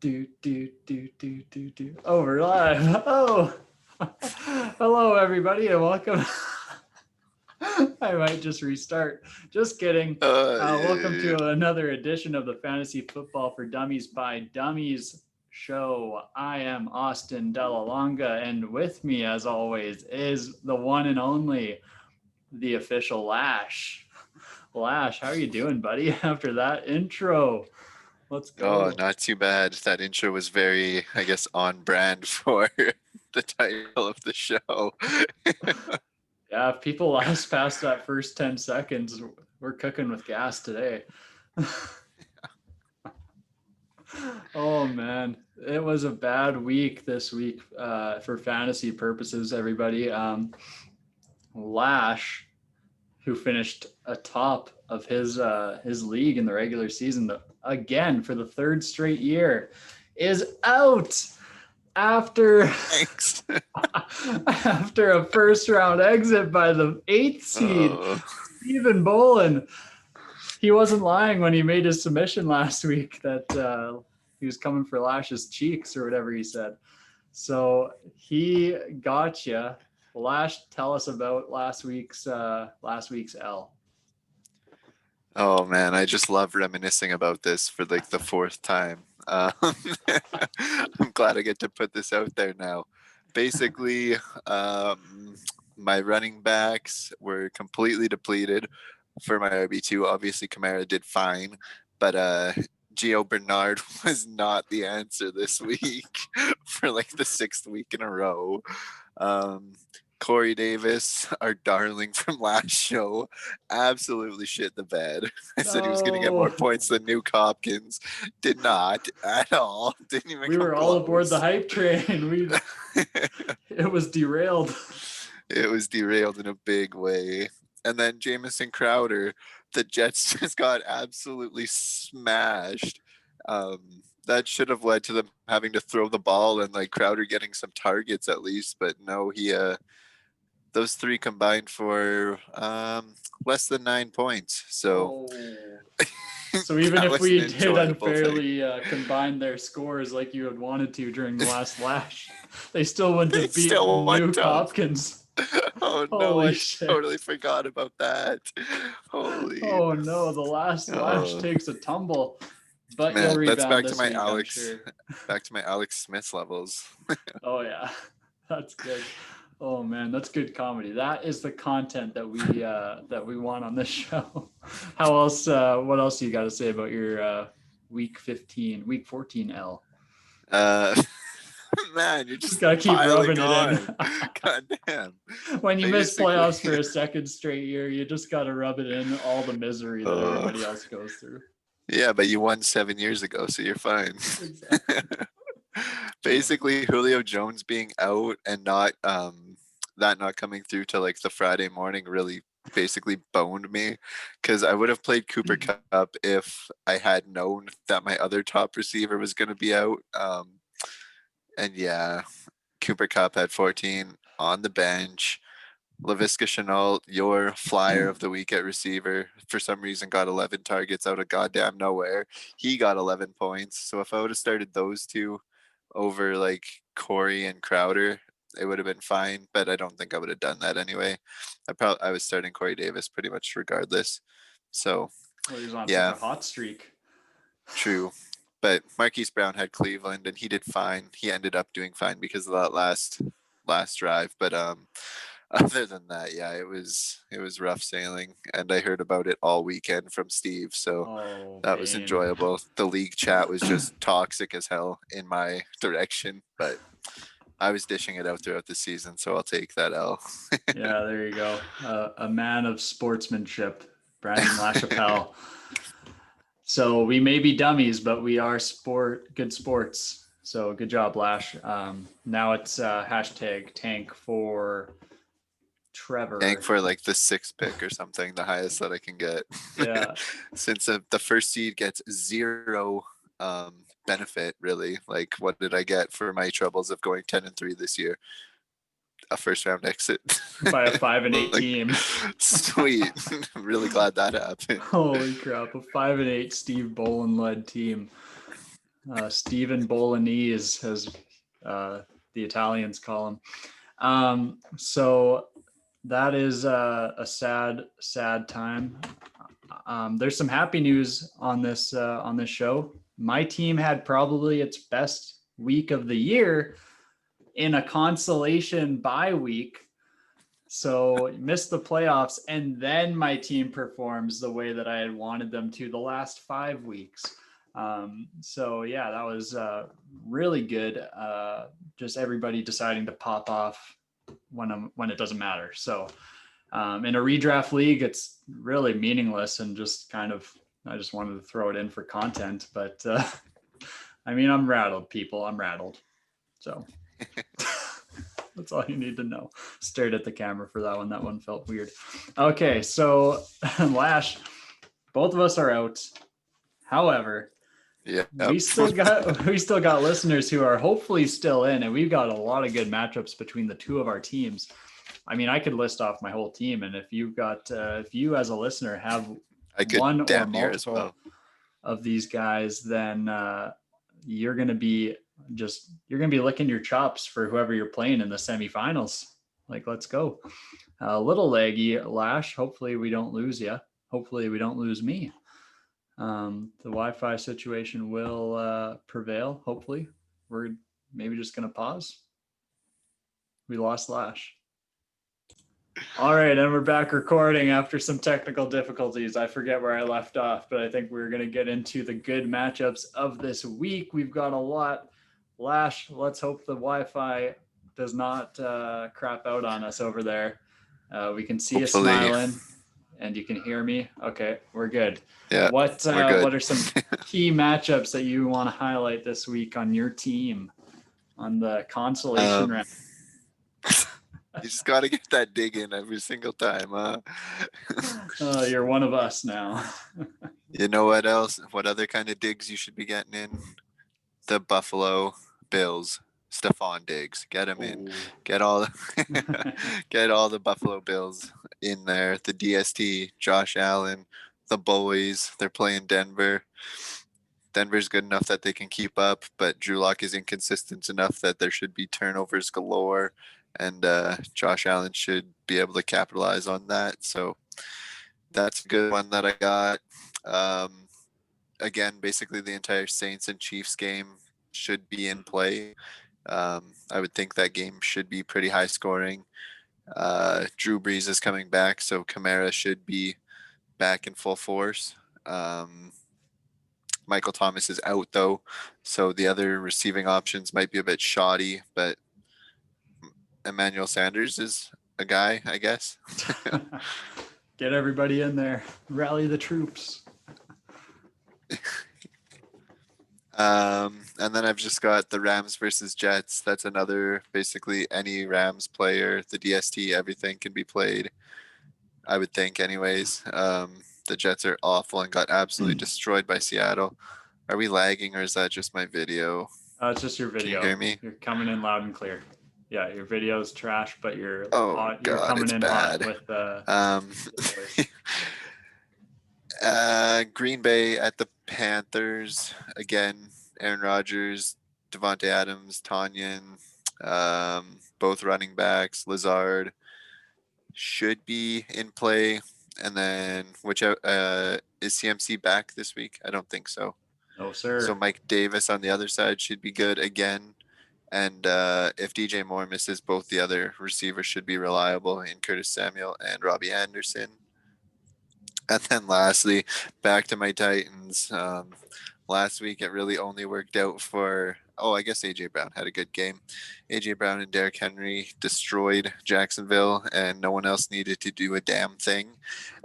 Oh, we're live. Oh, hello everybody, and welcome. I might just restart. Just kidding. Welcome Yeah. to another edition of the Fantasy Football for Dummies by Dummies show. I am Austin Delalonga, and with me, as always, is the one and only, the official Lash. Lash, how are you doing, buddy? After that intro, let's Oh, go. not too bad. That intro was very, I guess, on brand for the title of the show. Yeah, if people last past that first 10 seconds, we're cooking with gas today. Oh, man. It was a bad week this week for fantasy purposes, everybody. Lash, who finished atop of his league in the regular season again for the third straight year, is out after Thanks. after a first round exit by the 8th seed, Oh, Stephen Bolin. He wasn't lying when he made his submission last week that he was coming for Lash's cheeks or whatever he said. So he got you. Lash, tell us about last week's L. oh man, I just love reminiscing about this for like the fourth time. I'm glad I get to put this out there now. Basically, my running backs were completely depleted for my RB2. Obviously, Kamara did fine, but Gio Bernard was not the answer this week for like the sixth week in a row. Um, Corey Davis, our darling from last show, absolutely shit the bed. I said he was going to get more No, points than Nuke Hopkins. Did not at all. Didn't even we come were all aboard the close. hype train. It was derailed. It was derailed in a big way. And then Jamison Crowder, the Jets just got absolutely smashed. That should have led to them having to throw the ball and like Crowder getting some targets at least. But no, he those three combined for less than 9 points. So Oh. So even that if was an we did enjoyable thing. unfairly combine their scores like you had wanted to during the last Lash, they still wouldn't They have beaten still went Nuke up. Hopkins. Oh no, Holy I shit. totally forgot about that. Holy. Oh no, the last Lash Oh takes a tumble, but you'll man, that's rebound back to this my week, I'm sure. Alex Smith levels. Oh yeah, that's good. Oh man, that's good comedy. That is the content that we want on this show. How else? What else you got to say about your week 14 L? Uh man, you're Just just gotta keep piling rubbing it on. in. God damn. When you miss Basically. playoffs for a second straight year, you just gotta rub it in all the misery that uh, everybody else goes through. yeah, but you won 7 years ago, so you're fine. Exactly. Oh, Basically, Julio Jones being out and not coming through till like the Friday morning really basically boned me because I would have played Cooper Cup if I had known that my other top receiver was going to be out. And yeah, Cooper Cup had 14 on the bench. LaVisca Chenault, your flyer of the week at receiver, for some reason got 11 targets out of goddamn nowhere. He got 11 points. So if I would have started those two over like Corey and Crowder, it would have been fine. But I don't think I would have done that anyway. I was starting Corey Davis pretty much regardless. So well, he was on such yeah, a hot streak. true. But Marquise Brown had Cleveland and he did fine. He ended up doing fine because of that last drive. But other than that, yeah, it was rough sailing, and I heard about it all weekend from Steve, so Oh, that was pain. enjoyable. The league chat was just toxic as hell in my direction, but I was dishing it out throughout the season, so I'll take that L. Yeah, there you go. A man of sportsmanship, Brandon LaChapelle. So we may be dummies, but we are good sports. So good job, Lash. Now it's hashtag tank for Tank Trevor. for like the sixth pick or something, the highest that I can get. Yeah. Since the first seed gets zero benefit, really. Like, what did I get for my troubles of going 10-3 this year? A first round exit. By a 5-8 Like, team. sweet. I'm really glad that happened. Holy crap. A 5-8 Steve Bolin led team. Stephen Bolognese, as the Italians call him. So that is a sad time. There's some happy news on this show. My team had probably its best week of the year in a consolation bye week. So missed the playoffs, and then my team performs the way that I had wanted them to the last 5 weeks. So yeah, that was really good. Just everybody deciding to pop off when it doesn't matter. So in a redraft league, it's really meaningless and just kind of, I just wanted to throw it in for content. But I mean, I'm rattled, people. I'm rattled. So that's all you need to know. Stared at the camera for that one. That one felt weird. Okay, so Lash, both of us are out. However, yeah, we still got listeners who are hopefully still in, and we've got a lot of good matchups between the two of our teams. I mean, I could list off my whole team, and if you as a listener have one or multiple of these guys, then you're gonna be licking your chops for whoever you're playing in the semifinals. Like, let's go. A little laggy, Lash. Hopefully we don't lose you. Hopefully we don't lose me. The Wi-Fi situation will prevail. Hopefully, we're maybe just gonna pause. We lost Lash. All right, and we're back recording after some technical difficulties. I forget where I left off, but I think we're going to get into the good matchups of this week. We've got a lot. Lash, let's hope the Wi-Fi does not crap out on us over there. We can see you smiling, and you can hear me. Okay, we're good. Yeah, what are some key matchups that you want to highlight this week on your team on the consolation round? You just got to get that dig in every single time, huh? You're one of us now. You know what else? What other kind of digs you should be getting in? The Buffalo Bills. Stephon Diggs. Get him in. Get all the Buffalo Bills in there. The DST, Josh Allen, the boys. They're playing Denver. Denver's good enough that they can keep up, but Drew Lock is inconsistent enough that there should be turnovers galore. And Josh Allen should be able to capitalize on that. So that's a good one that I got. Again, basically the entire Saints and Chiefs game should be in play. I would think that game should be pretty high scoring. Drew Brees is coming back, so Kamara should be back in full force. Michael Thomas is out, though, so the other receiving options might be a bit shoddy, but Emmanuel Sanders is a guy, I guess. Get everybody in there. Rally the troops. And then I've just got the Rams versus Jets. That's another, basically any Rams player, the DST, everything can be played, I would think anyways. The Jets are awful and got absolutely destroyed by Seattle. Are we lagging or is that just my video? It's just your video. Can you hear me? You're coming in loud and clear. Yeah, your video is trash, but you're God, coming in bad. Hot with Green Bay at the Panthers again. Aaron Rodgers, Devontae Adams, Tanyan, both running backs. Lazard should be in play, and then is CMC back this week? I don't think so. No, sir. So Mike Davis on the other side should be good again. And if DJ Moore misses, both the other receivers should be reliable in Curtis Samuel and Robbie Anderson. And then lastly, back to my Titans. Last week, it really only worked out for, I guess A.J. Brown had a good game. A.J. Brown and Derrick Henry destroyed Jacksonville, and no one else needed to do a damn thing.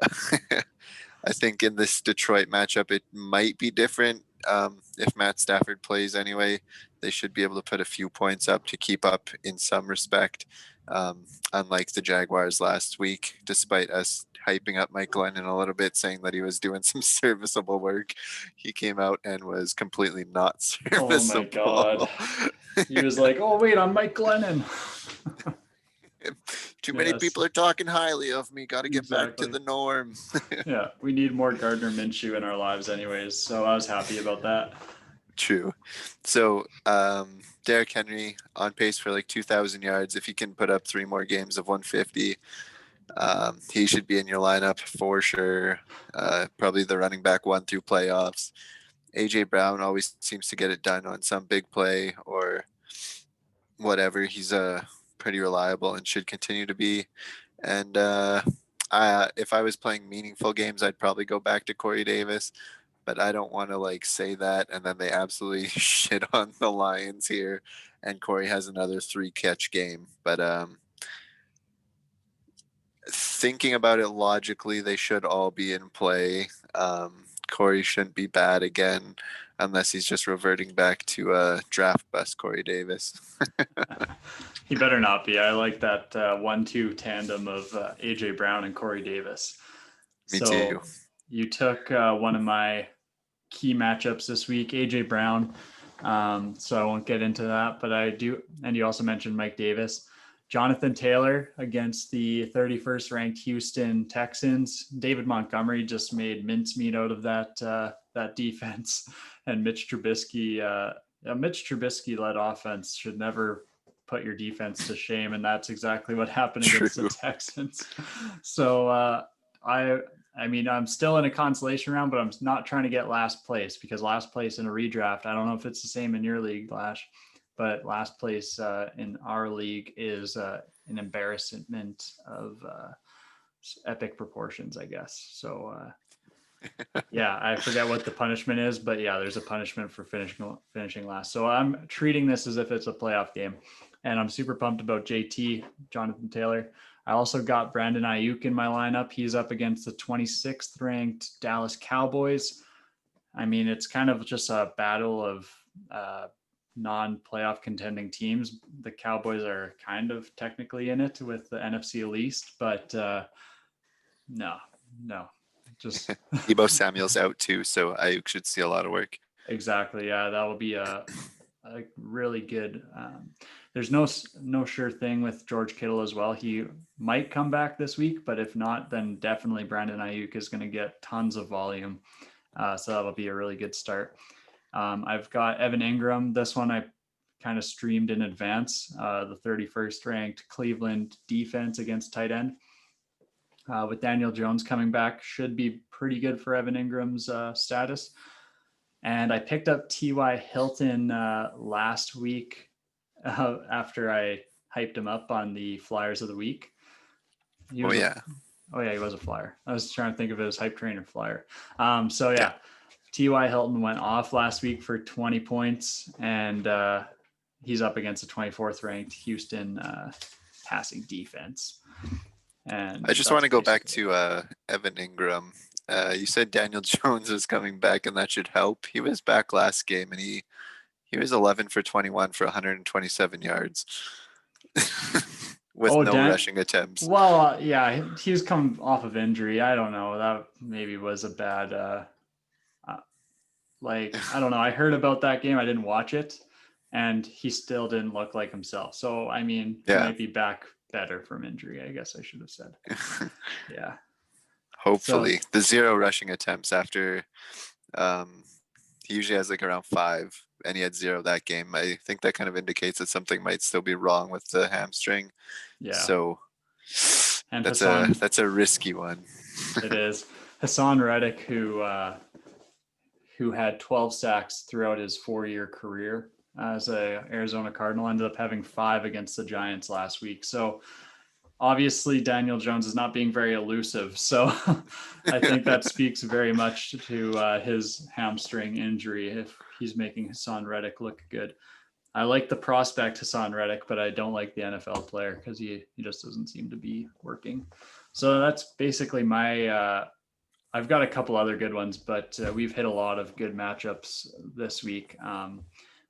I think in this Detroit matchup, it might be different. If Matt Stafford plays anyway, they should be able to put a few points up to keep up in some respect, unlike the Jaguars last week, despite us hyping up Mike Glennon a little bit, saying that he was doing some serviceable work. He came out and was completely not serviceable. Oh my God. He was like, oh, wait, I'm Mike Glennon. Too many people are talking highly of me. Got to get back to the norm. Yeah, we need more Gardner Minshew in our lives anyways, so I was happy about that. True. So Derrick Henry on pace for like 2,000 yards. If he can put up 3 more games of 150, he should be in your lineup for sure. Probably the running back one through playoffs. AJ Brown always seems to get it done on some big play or whatever. He's pretty reliable and should continue to be. And if I was playing meaningful games, I'd probably go back to Corey Davis. But I don't want to like say that and then they absolutely shit on the Lions here, and Corey has another 3-catch game. But thinking about it logically, they should all be in play. Corey shouldn't be bad again unless he's just reverting back to draft bust Corey Davis. He better not be. I like that 1-2 tandem of AJ Brown and Corey Davis. Me too. You took one of my key matchups this week, AJ Brown. So I won't get into that, but I do. And you also mentioned Mike Davis. Jonathan Taylor against the 31st ranked Houston Texans. David Montgomery just made mincemeat out of that defense, and Mitch Trubisky led offense should never put your defense to shame, and that's exactly what happened against the Texans. So I mean, I'm still in a consolation round, but I'm not trying to get last place, because last place in a redraft, I don't know if it's the same in your league, Lash, but last place in our league is an embarrassment of epic proportions, I guess. So yeah, I forget what the punishment is, but yeah, there's a punishment for finishing last. So I'm treating this as if it's a playoff game, and I'm super pumped about JT, Jonathan Taylor. I also got Brandon Ayuk in my lineup. He's up against the 26th ranked Dallas Cowboys. I mean, it's kind of just a battle of non-playoff contending teams. The Cowboys are kind of technically in it with the NFC least, but no, just Deebo Samuel's out too, so Ayuk should see a lot of work. Exactly. Yeah, that will be a really good. There's no sure thing with George Kittle as well. He might come back this week, but if not, then definitely Brandon Ayuk is going to get tons of volume. So that'll be a really good start. I've got Evan Ingram. This one I kind of streamed in advance. The 31st ranked Cleveland defense against tight end. With Daniel Jones coming back, should be pretty good for Evan Ingram's status. And I picked up T.Y. Hilton last week after I hyped him up on the Flyers of the Week. He was a Flyer. I was trying to think of it as hype train or Flyer. So yeah, T.Y. Hilton went off last week for 20 points, and he's up against the 24th ranked Houston passing defense. And I just want to go back to Evan Ingram. You said Daniel Jones is coming back, and that should help. He was back last game, and he was 11 for 21 for 127 yards with rushing attempts. Well, yeah, he's come off of injury. I don't know. That maybe was a bad. I don't know. I heard about that game. I didn't watch it, and he still didn't look like himself. So I mean, he might be back better from injury, I guess I should have said. Yeah. Hopefully. So, the 0 rushing attempts after he usually has like around 5, and he had 0 that game. I think that kind of indicates that something might still be wrong with the hamstring. Yeah. So and that's a risky one. It is. Hassan Reddick, who had 12 sacks throughout his 4-year career as a Arizona Cardinal, ended up having 5 against the Giants last week. So obviously Daniel Jones is not being very elusive. So I think that speaks very much to his hamstring injury if he's making Hassan Reddick look good. I like the prospect Hassan Reddick, but I don't like the NFL player because he just doesn't seem to be working. So that's basically my I've got a couple other good ones, but we've hit a lot of good matchups this week.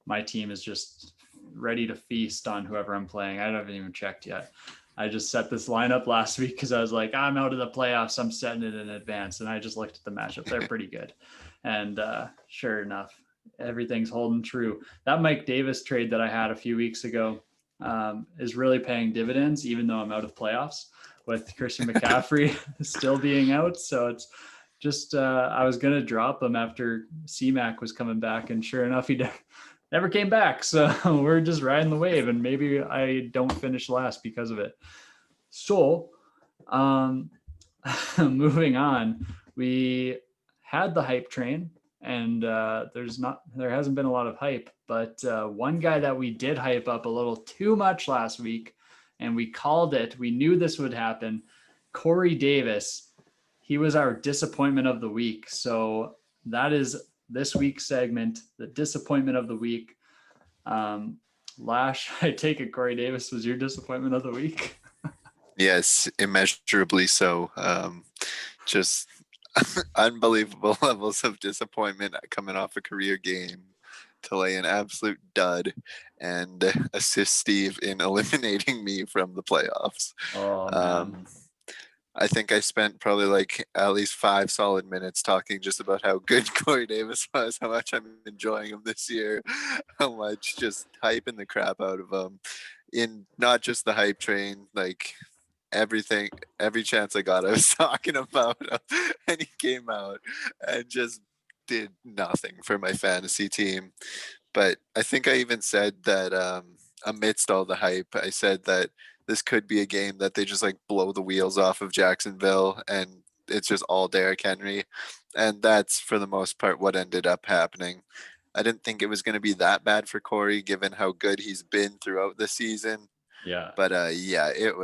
My team is just ready to feast on whoever I'm playing. I haven't even checked yet. I just set this lineup last week because I was like, I'm out of the playoffs. I'm setting it in advance. And I just looked at the matchup. They're pretty good. And sure enough, everything's holding true. That Mike Davis trade that I had a few weeks ago is really paying dividends, even though I'm out of playoffs with Christian McCaffrey still being out. So it's just I was gonna drop him after C-Mac was coming back, and sure enough, he never came back. So we're just riding the wave, and maybe I don't finish last because of it. So, moving on, we had the hype train, and there hasn't been a lot of hype, but one guy that we did hype up a little too much last week, and we called it. We knew this would happen. Corey Davis, he was our disappointment of the week. So that is this week's segment, the disappointment of the week. Lash, I take it Corey Davis was your disappointment of the week. Yes, immeasurably so. Just unbelievable levels of disappointment coming off a career game to lay an absolute dud and assist Steve in eliminating me from the playoffs. Oh, man. I think I spent probably like at least 5 solid minutes talking just about how good Corey Davis was, how much I'm enjoying him this year, how much just hyping the crap out of him. In not just the hype train, like everything, every chance I got, I was talking about him, and he came out and just did nothing for my fantasy team. But I think I even said that amidst all the hype, I said that this could be a game that they just like blow the wheels off of Jacksonville and it's just all Derrick Henry. And that's for the most part what ended up happening. I didn't think it was going to be that bad for Corey given how good he's been throughout the season. Yeah. But yeah, it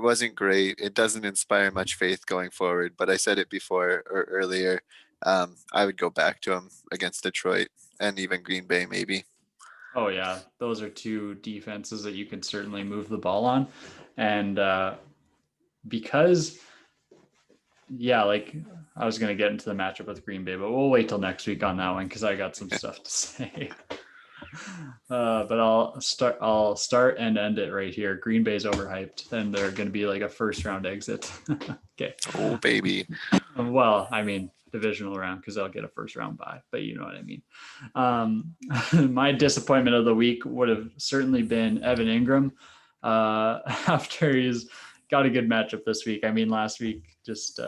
wasn't great. It doesn't inspire much faith going forward, but I said it before or earlier. I would go back to him against Detroit and even Green Bay maybe. Oh yeah, those are two defenses that you can certainly move the ball on, and because like I was gonna get into the matchup with Green Bay, but we'll wait till next week on that one because I got some stuff to say. But I'll start and end it right here. Green Bay's overhyped, then they're going to be like a first round exit. Okay. Oh baby. Well, I mean divisional round because they'll get a first round bye, but you know what I mean. My disappointment of the week would have certainly been Evan Ingram after he's got a good matchup this week. I mean, last week just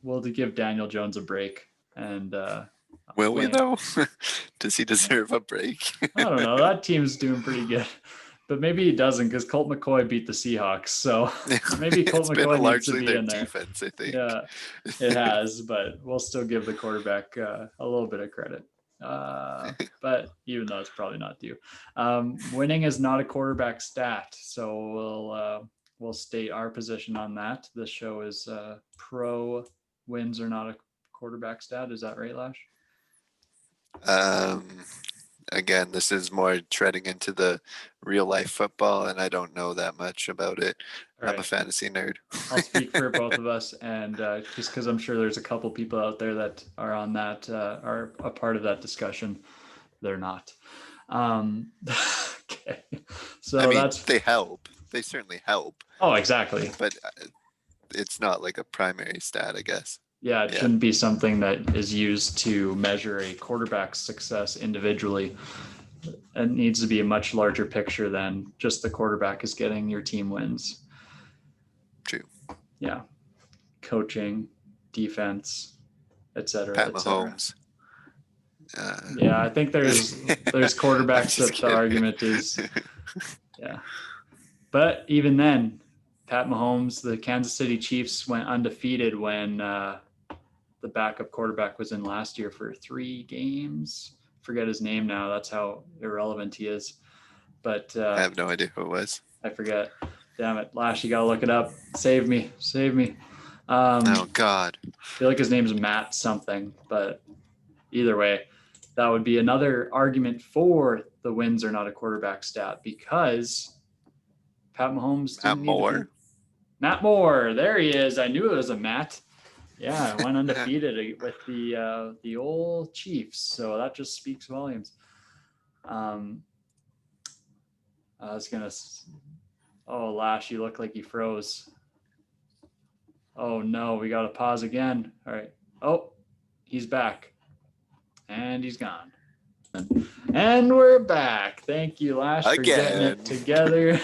we'll give Daniel Jones a break and. Will we though? Does he deserve a break? I don't know. That team's doing pretty good, but maybe he doesn't because Colt McCoy beat the Seahawks. So maybe Colt McCoy needs to be in there. Defense, I think. Yeah, it has, but we'll still give the quarterback a little bit of credit. But even though it's probably not due, winning is not a quarterback stat. So we'll state our position on that. This show is pro wins are not a quarterback stat. Is that right, Lash? Again, this is more treading into the real life football, and I don't know that much about it. Right. I'm a fantasy nerd. I'll speak for both of us, and just because I'm sure there's a couple people out there that are on that are a part of that discussion, they're not. Okay, so I mean, they help. They certainly help. Oh, exactly. But it's not like a primary stat, I guess. Yeah, it shouldn't be something that is used to measure a quarterback's success individually. It needs to be a much larger picture than just the quarterback is getting your team wins. True. Yeah. Coaching, defense, et cetera. Pat Mahomes. Yeah, I think there's quarterbacks that the argument is. Yeah. But even then, Pat Mahomes, the Kansas City Chiefs went undefeated when the backup quarterback was in last year for 3 games. Forget his name now. That's how irrelevant he is. But I have no idea who it was. I forget. Damn it. Lash, you got to look it up. Save me. Oh, God. I feel like his name's Matt something. But either way, that would be another argument for the wins are not a quarterback stat because Pat Mahomes. Matt Moore. There he is. I knew it was a Matt. Yeah, I went undefeated with the old Chiefs. So that just speaks volumes. I was going to... Oh, Lash, you look like you froze. Oh, no, we got to pause again. All right. Oh, he's back. And he's gone. And we're back. Thank you, Lash, for getting it together.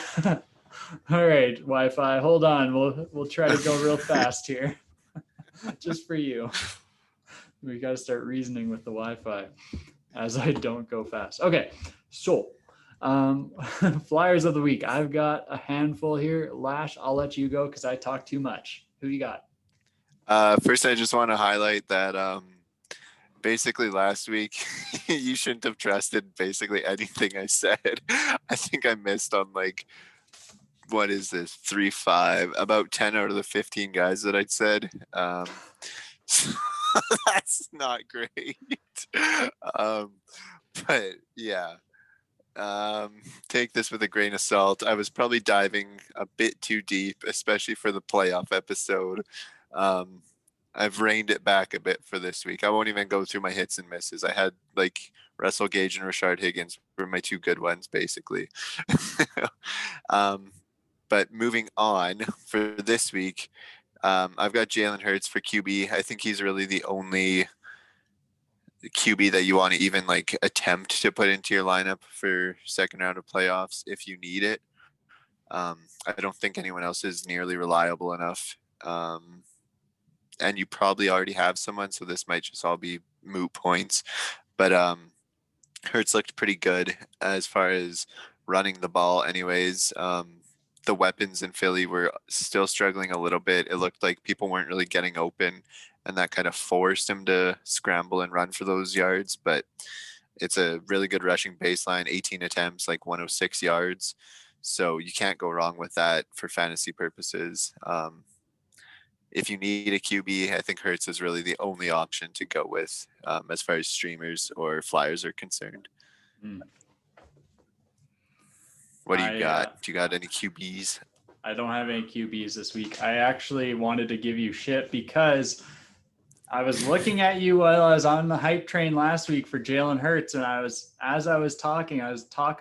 All right, Wi-Fi, hold on. We'll try to go real fast here. Just for you. We got to start reasoning with the Wi-Fi as I don't go fast. Okay, so Flyers of the week. I've got a handful here. Lash, I'll let you go because I talk too much. Who you got? First, I just want to highlight that basically last week you shouldn't have trusted basically anything I said. I think I missed on like, what is this, 3-5, about 10 out of the 15 guys that I'd said. So that's not great. But yeah, take this with a grain of salt. I was probably diving a bit too deep, especially for the playoff episode. I've reined it back a bit for this week. I won't even go through my hits and misses. I had like Russell Gage and Rashard Higgins were my two good ones, basically. But moving on for this week, I've got Jalen Hurts for QB. I think he's really the only QB that you want to even like attempt to put into your lineup for second round of playoffs if you need it. I don't think anyone else is nearly reliable enough. And you probably already have someone, so this might just all be moot points. But Hurts looked pretty good as far as running the ball anyways. The weapons in Philly were still struggling a little bit. It looked like people weren't really getting open, and that kind of forced him to scramble and run for those yards. But it's a really good rushing baseline, 18 attempts, like 106 yards. So you can't go wrong with that for fantasy purposes. If you need a QB, I think Hurts is really the only option to go with as far as streamers or flyers are concerned. What do you got? Do you got any QBs? I don't have any QBs this week. I actually wanted to give you shit because I was looking at you while I was on the hype train last week for Jalen Hurts, and as I was talking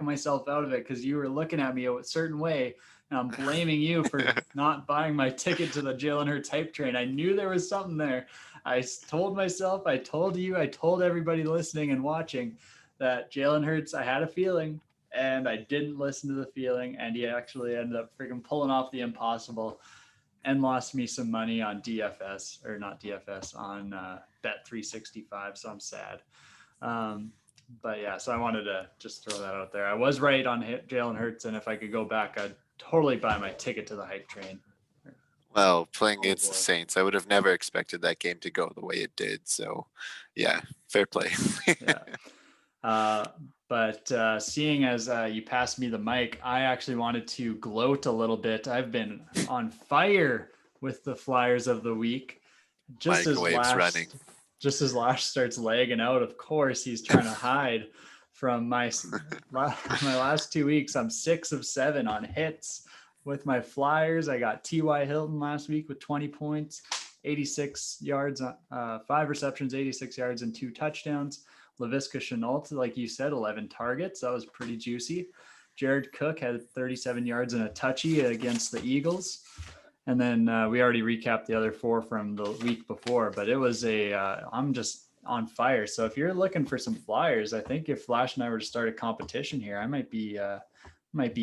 myself out of it because you were looking at me a certain way, and I'm blaming you for not buying my ticket to the Jalen Hurts hype train. I knew there was something there. I told myself, I told you, I told everybody listening and watching that Jalen Hurts, I had a feeling, and I didn't listen to the feeling, and he actually ended up freaking pulling off the impossible and lost me some money on DFS, or not DFS, on Bet365, so I'm sad. But yeah, so I wanted to just throw that out there. I was right on Jalen Hurts, and if I could go back, I'd totally buy my ticket to the hype train. Well, playing against the Saints, I would have never expected that game to go the way it did. So, yeah, fair play. Yeah. But seeing as you passed me the mic, I actually wanted to gloat a little bit. I've been on fire with the Flyers of the week. Just as Lash starts lagging out, of course, he's trying to hide from my last 2 weeks. I'm 6 of 7 on hits with my Flyers. I got T.Y. Hilton last week with 20 points, 86 yards, 5 receptions, 86 yards, and 2 touchdowns. Laviska Shenault, like you said, 11 targets. That was pretty juicy. Jared Cook had 37 yards and a touchy against the Eagles. And then we already recapped the other 4 from the week before, but it was I'm just on fire. So if you're looking for some Flyers, I think if Flash and I were to start a competition here, I might be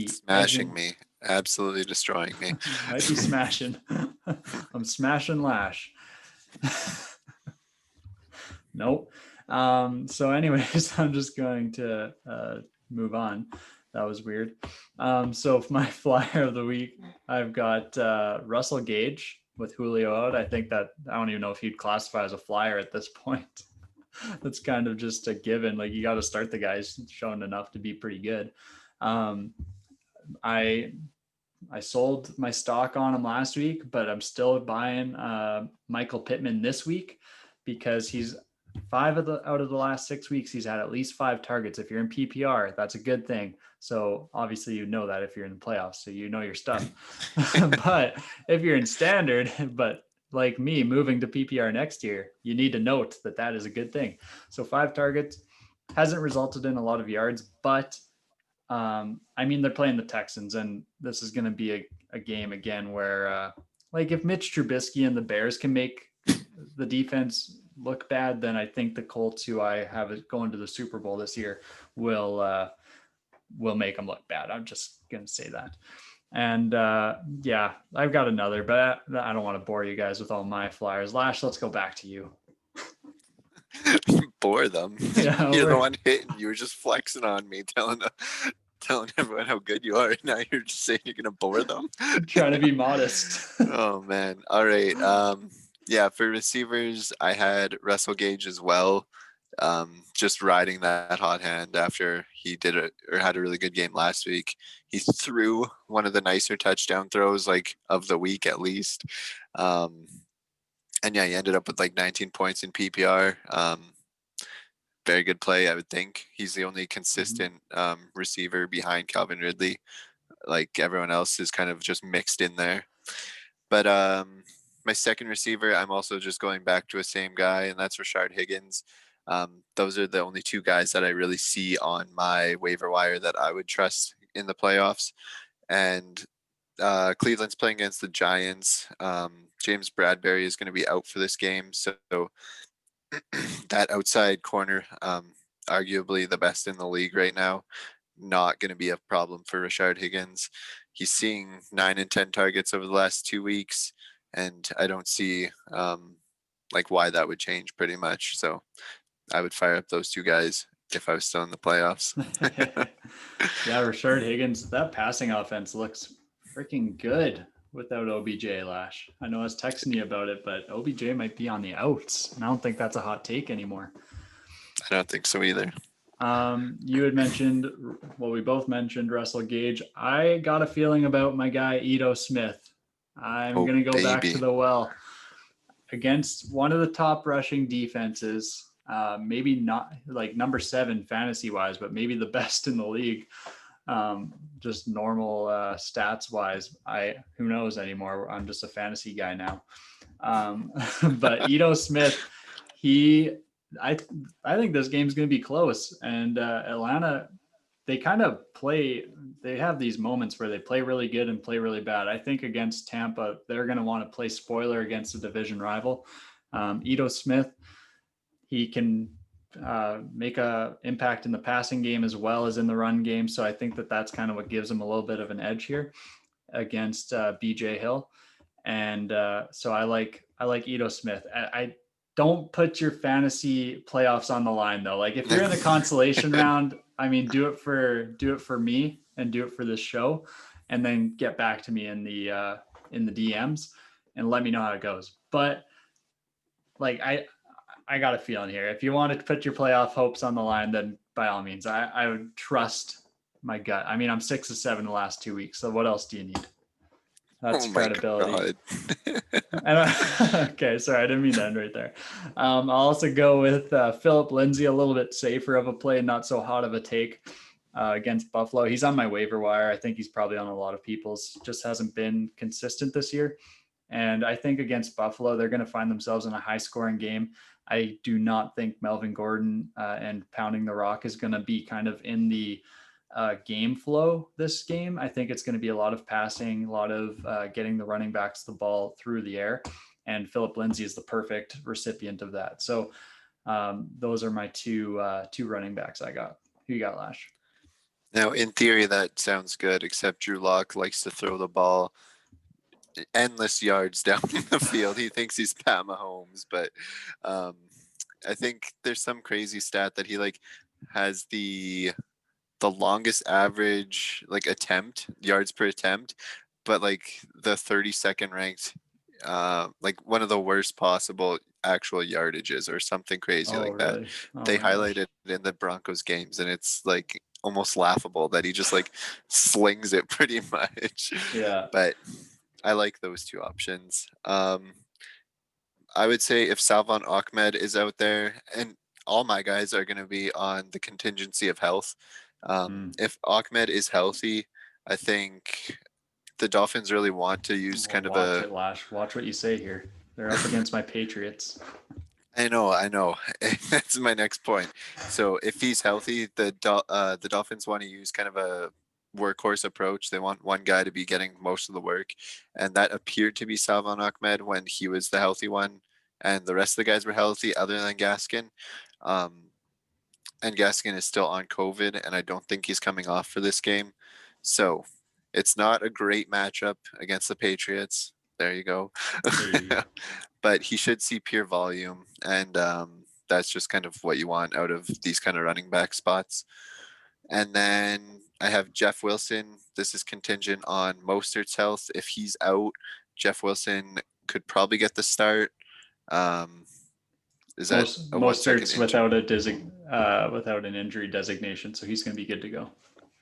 smashing me, absolutely destroying me. Might be smashing. I'm smashing Lash. Nope. So anyways, I'm just going to move on. That was weird. So for my flyer of the week, I've got Russell Gage with Julio out. I think that I don't even know if he'd classify as a flyer at this point. That's kind of just a given. Like you got to start the guys showing enough to be pretty good. I sold my stock on him last week, but I'm still buying Michael Pittman this week because he's 5 out of the last 6 weeks, he's had at least 5 targets. If you're in PPR, that's a good thing. So obviously you know that if you're in the playoffs, so you know your stuff. But if you're in standard, but like me moving to PPR next year, you need to note that that is a good thing. So 5 targets hasn't resulted in a lot of yards, but I mean, they're playing the Texans, and this is going to be a game again where like if Mitch Trubisky and the Bears can make the defense look bad, then I think the Colts, who I have going to the Super Bowl this year, will make them look bad. I'm just going to say that. And yeah, I've got another, but I don't want to bore you guys with all my flyers. Lash, let's go back to you. Bore them. Yeah, You're the one hitting. You were just flexing on me, telling everyone how good you are. And now you're just saying you're gonna bore them. trying to be modest. Oh man. All right. Yeah, for receivers, I had Russell Gage as well. Just riding that hot hand after he did it or had a really good game last week. He threw one of the nicer touchdown throws like of the week at least. Um, and yeah, he ended up with like 19 points in PPR. Very good play, I would think. He's the only consistent receiver behind Calvin Ridley. Like everyone else is kind of just mixed in there. But my second receiver, I'm also just going back to a same guy, and that's Rashard Higgins. Those are the only two guys that I really see on my waiver wire that I would trust in the playoffs. And Cleveland's playing against the Giants. James Bradbury is going to be out for this game, so that outside corner, arguably the best in the league right now, not going to be a problem for Rashard Higgins. He's seeing 9 and 10 targets over the last 2 weeks, and I don't see like why that would change pretty much. So I would fire up those two guys if I was still in the playoffs. Yeah, Rashard Higgins, that passing offense looks freaking good without OBJ. Lash. I know I was texting you about it, but OBJ might be on the outs. And I don't think that's a hot take anymore. I don't think so either. You had mentioned, well, we both mentioned Russell Gage. I got a feeling about my guy, Ito Smith. I'm going to go back to the well. Against one of the top rushing defenses, maybe not like number 7 fantasy wise, but maybe the best in the league. Just normal stats wise. Who knows anymore? I'm just a fantasy guy now. But Ito Smith, I think this game's going to be close. And Atlanta, they kind of they have these moments where they play really good and play really bad. I think against Tampa, they're going to want to play spoiler against a division rival. Ito Smith, he can make a impact in the passing game as well as in the run game. So I think that's kind of what gives him a little bit of an edge here against BJ Hill. And so I like Ito Smith. I don't put your fantasy playoffs on the line though. Like if you're in the consolation round, I mean, do it for me and do it for this show, and then get back to me in the DMs and let me know how it goes. But like I got a feeling here. If you want to put your playoff hopes on the line, then by all means, I would trust my gut. I mean, I'm 6 of 7 the last 2 weeks. So what else do you need? That's credibility. Okay, sorry, I didn't mean to end right there. I'll also go with Philip Lindsay, a little bit safer of a play, not so hot of a take against Buffalo. He's on my waiver wire. I think he's probably on a lot of people's. Just hasn't been consistent this year. And I think against Buffalo, they're going to find themselves in a high-scoring game. I do not think Melvin Gordon and pounding the rock is going to be kind of in the game flow this game. I think it's going to be a lot of passing, a lot of getting the running backs the ball through the air, and Philip Lindsay is the perfect recipient of that. So those are my two running backs I got. Who you got, Lash? Now, in theory, that sounds good, except Drew Lock likes to throw the ball endless yards down the field. He thinks he's Pat Mahomes, but I think there's some crazy stat that he like has the longest average like attempt yards per attempt, but like the 32nd ranked like one of the worst possible actual yardages or something crazy really? that. They highlighted in the Broncos games, and it's like almost laughable that he just like slings it pretty much. Yeah. But I like those two options. I would say if Salvon Ahmed is out there, and all my guys are going to be on the contingency of health. If Ahmed is healthy, I think the Dolphins really want to use Lash. Watch what you say here. They're up against my Patriots. I know. That's my next point. So if he's healthy, the Dolphins want to use kind of a workhorse approach. They want one guy to be getting most of the work, and that appeared to be Salvon Ahmed when he was the healthy one, and the rest of the guys were healthy other than Gaskin. And Gaskin is still on COVID, and I don't think he's coming off for this game. So It's not a great matchup against the Patriots. There you go. Hey. But he should see pure volume, and that's just kind of what you want out of these kind of running back spots. And then I have Jeff Wilson. This is contingent on Mostert's health. If he's out, Jeff Wilson could probably get the start. Um, is that a 1 second Mostert's injury? without an injury designation, so he's going to be good to go.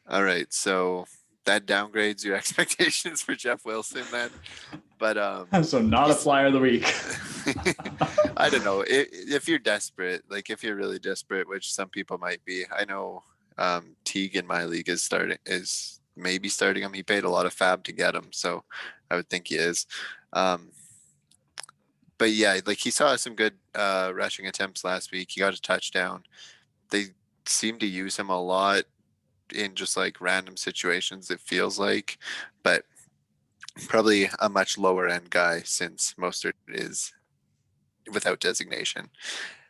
All right, so that downgrades your expectations for Jeff Wilson then. But so not a flyer of the week. I don't know if you're desperate, like if you're really desperate, which some people might be. I know Teague in my league is maybe starting him. He paid a lot of fab to get him, so I would think he is. But yeah, like he saw some good rushing attempts last week. He got a touchdown. They seem to use him a lot in just like random situations, it feels like, but probably a much lower end guy since Mostert is without designation.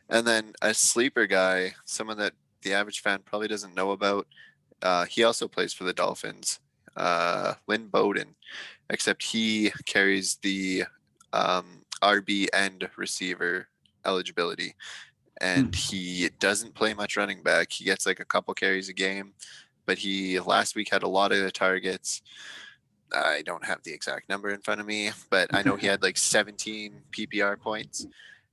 And then a sleeper guy, someone that the average fan probably doesn't know about. He also plays for the Dolphins, Lynn Bowden, except he carries the RB and receiver eligibility. And he doesn't play much running back. He gets like a couple carries a game, but he last week had a lot of the targets. I don't have the exact number in front of me, but I know he had like 17 PPR points.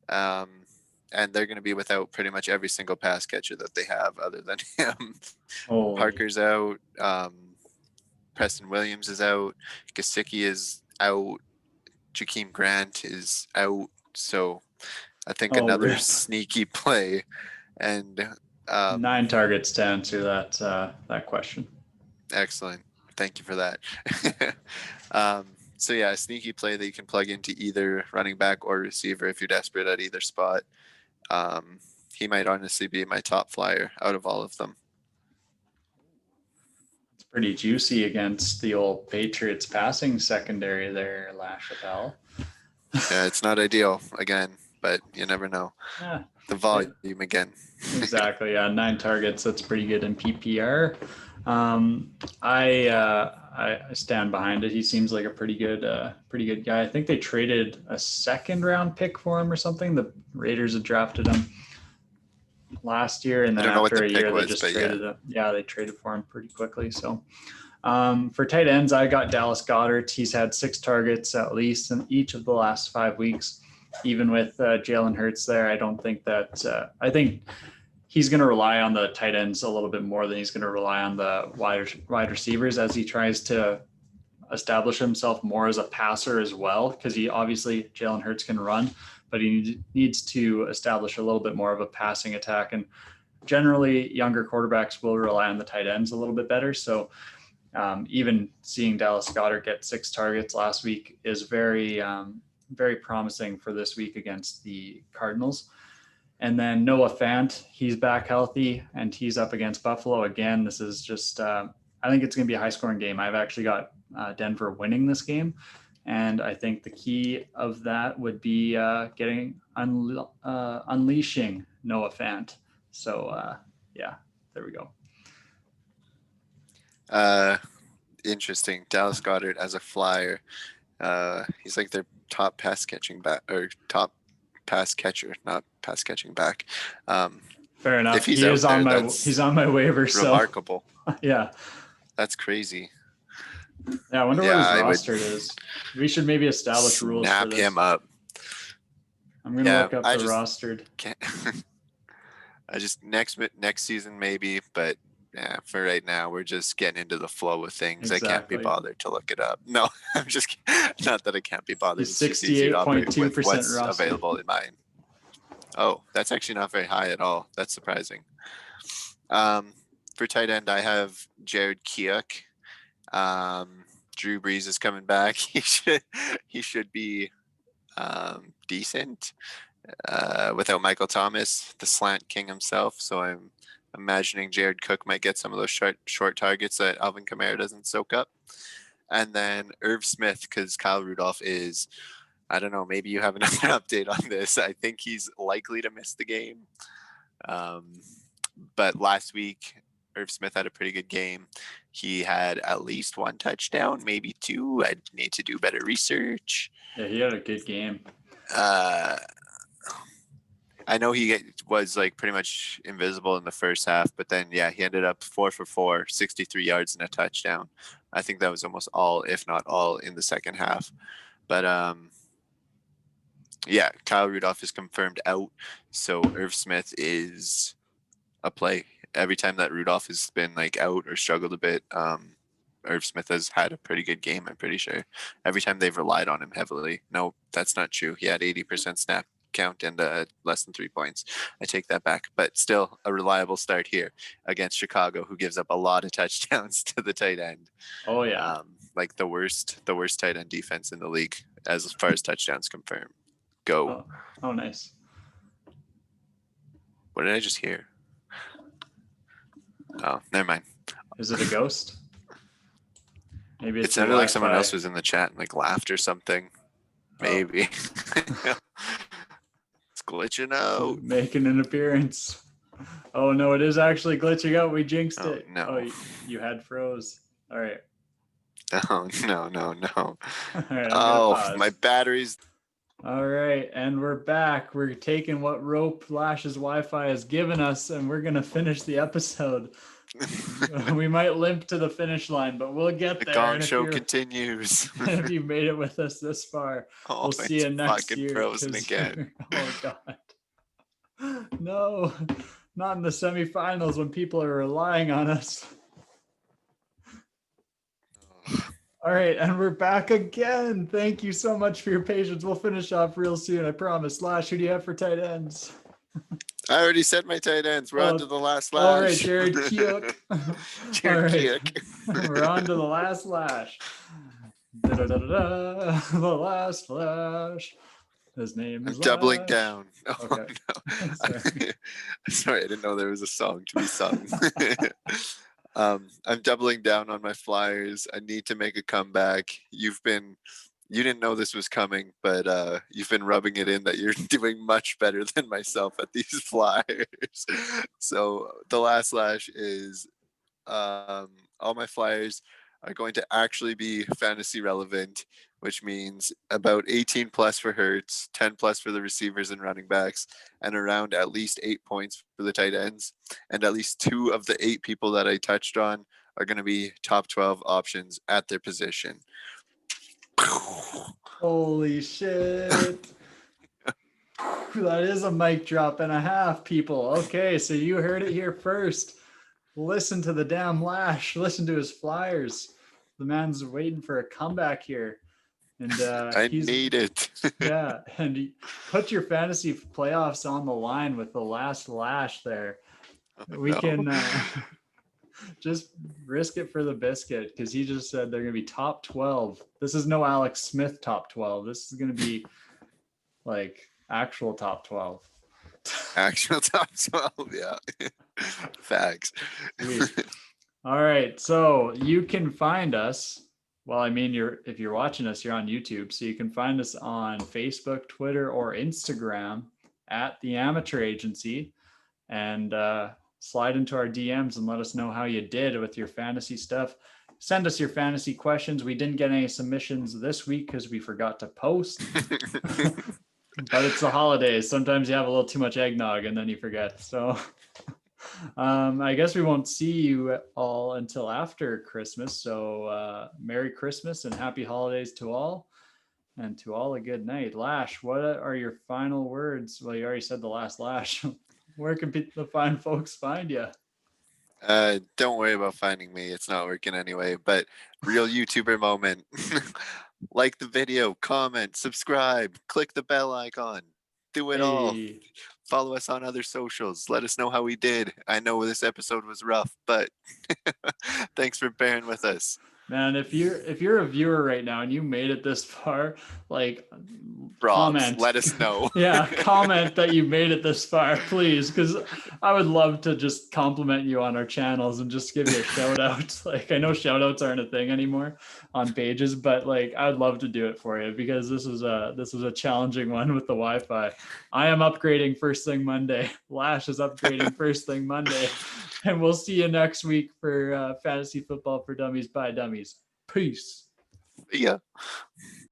And they're going to be without pretty much every single pass catcher that they have other than him. Oh. Parker's out. Preston Williams is out. Gesicki is out. Jakeem Grant is out. So I think another sneaky play. And 9 targets to answer that question. Excellent. Thank you for that. So yeah, a sneaky play that you can plug into either running back or receiver if you're desperate at either spot. He might honestly be my top flyer out of all of them. It's pretty juicy against the old Patriots passing secondary there, LaChapelle. Yeah, it's not ideal again, but you never know. Yeah. The volume again. Exactly. Yeah, 9 targets. That's pretty good in PPR. I stand behind it. He seems like a pretty good guy. I think they traded a 2nd-round pick for him or something. The Raiders had drafted him last year, and then after a year they just traded him. Yeah, they traded for him pretty quickly. So for tight ends, I got Dallas Goedert. He's had 6 targets at least in each of the last 5 weeks. Even with Jalen Hurts there, I don't think that I think he's going to rely on the tight ends a little bit more than he's going to rely on the wide receivers as he tries to establish himself more as a passer as well. Because Jalen Hurts can run, but he needs to establish a little bit more of a passing attack. And generally, younger quarterbacks will rely on the tight ends a little bit better. So even seeing Dallas Goedert get 6 targets last week is very promising for this week against the Cardinals. And then Noah Fant, he's back healthy and he's up against Buffalo again. This is just, I think it's going to be a high scoring game. I've actually got Denver winning this game. And I think the key of that would be unleashing Noah Fant. So yeah, there we go. Interesting. Dallas Goedert as a flyer. He's like their top pass catching back or top pass catcher, not pass catching back. Fair enough. If he's on my waiver. Remarkable. So. Yeah. That's crazy. Yeah, I wonder what his roster is. We should maybe establish rules for this. Snap him up. I'm gonna look up the rostered. I just next season maybe, but yeah, for right now we're just getting into the flow of things. Exactly. I can't be bothered to look it up. No, I'm just not that I can't be bothered. 68.2% what's available in mine. Oh, that's actually not very high at all. That's surprising. For tight end, I have Jared Keok. Drew Brees is coming back. He should be decent without Michael Thomas, the slant king himself. So I'm imagining Jared Cook might get some of those short targets that Alvin Kamara doesn't soak up. And then Irv Smith, because Kyle Rudolph is, I don't know, maybe you have another update on this. I think he's likely to miss the game. But last week, Irv Smith had a pretty good game. He had at least one touchdown, maybe two. I need to do better research. Yeah, he had a good game. I know he was like pretty much invisible in the first half, but then he ended up 4 for 4, 63 yards and a touchdown. I think that was almost all, if not all, in the second half. But Kyle Rudolph is confirmed out, so Irv Smith is a play. Every time that Rudolph has been like out or struggled a bit, Irv Smith has had a pretty good game, I'm pretty sure. Every time they've relied on him heavily. No, that's not true. He had 80% snap count and less than 3 points. I take that back, but still a reliable start here against Chicago, who gives up a lot of touchdowns to the tight end. Oh yeah, like the worst tight end defense in the league as far as touchdowns confirmed. Go. Oh, nice. What did I just hear? Oh, never mind. Is it a ghost? Maybe it sounded like someone else was in the chat and like laughed or something. Maybe. It's glitching out. Making an appearance. Oh no, it is actually glitching out. We jinxed it. No. Oh, you had froze. All right. Oh, no. All right, my batteries. All right, and we're back. We're taking what rope Lash's Wi-Fi has given us, and we're going to finish the episode. We might limp to the finish line, but we'll get there. The Gong Show continues. And if you made it with us this far, we'll see you next year. Frozen again. Oh God! No, not in the semifinals when people are relying on us. All right, and we're back again. Thank you so much for your patience. We'll finish off real soon, I promise. Lash, who do you have for tight ends? I already said my tight ends. We're on to the last lash. All right, Jared Keok. Keok. We're on to the last lash. The last lash. His name is doubling Lash. Down. Oh, Okay. No. Sorry, I didn't know there was a song to be sung. I'm doubling down on my Flyers. I need to make a comeback. You didn't know this was coming, but you've been rubbing it in that you're doing much better than myself at these Flyers. So the last lash is all my Flyers are going to actually be fantasy relevant, which means about 18 plus for Hurts, 10 plus for the receivers and running backs, and around at least 8 points for the tight ends. And at least 2 of the 8 people that I touched on are going to be top 12 options at their position. Holy shit. That is a mic drop and a half, people. Okay, so you heard it here first. Listen to the damn Lash. Listen to his Flyers. The man's waiting for a comeback here. And I need it. Yeah, and put your fantasy playoffs on the line with the last lash there. We can just risk it for the biscuit, because he just said they're going to be top 12. This is no Alex Smith top 12. This is going to be like actual top 12. Actual top 12, yeah. Facts. All right, so you can find us. Well, I mean, if you're watching us, you're on YouTube, so you can find us on Facebook, Twitter, or Instagram at The Amateur Agency, and slide into our DMs and let us know how you did with your fantasy stuff. Send us your fantasy questions. We didn't get any submissions this week because we forgot to post, but it's the holidays. Sometimes you have a little too much eggnog and then you forget. So I guess we won't see you all until after Christmas. So Merry Christmas and Happy Holidays to all, and to all a good night. Lash, what are your final words? Well, you already said the last lash. Where can the fine folks find you? Don't worry about finding me. It's not working anyway, but real YouTuber moment. Like the video, comment, subscribe, click the bell icon, do it all. Follow us on other socials. Let us know how we did. I know this episode was rough, but thanks for bearing with us. Man, if you're a viewer right now and you made it this far, like Rob, comment. let us know. Yeah, comment that you made it this far, please, because I would love to just compliment you on our channels and just give you a shout out. Like, I know shout outs aren't a thing anymore on pages, but like I would love to do it for you because this was a challenging one with the Wi-Fi. I am upgrading first thing Monday. Lash is upgrading first thing Monday. And we'll see you next week for Fantasy Football for Dummies by Dummies. Peace. Yeah.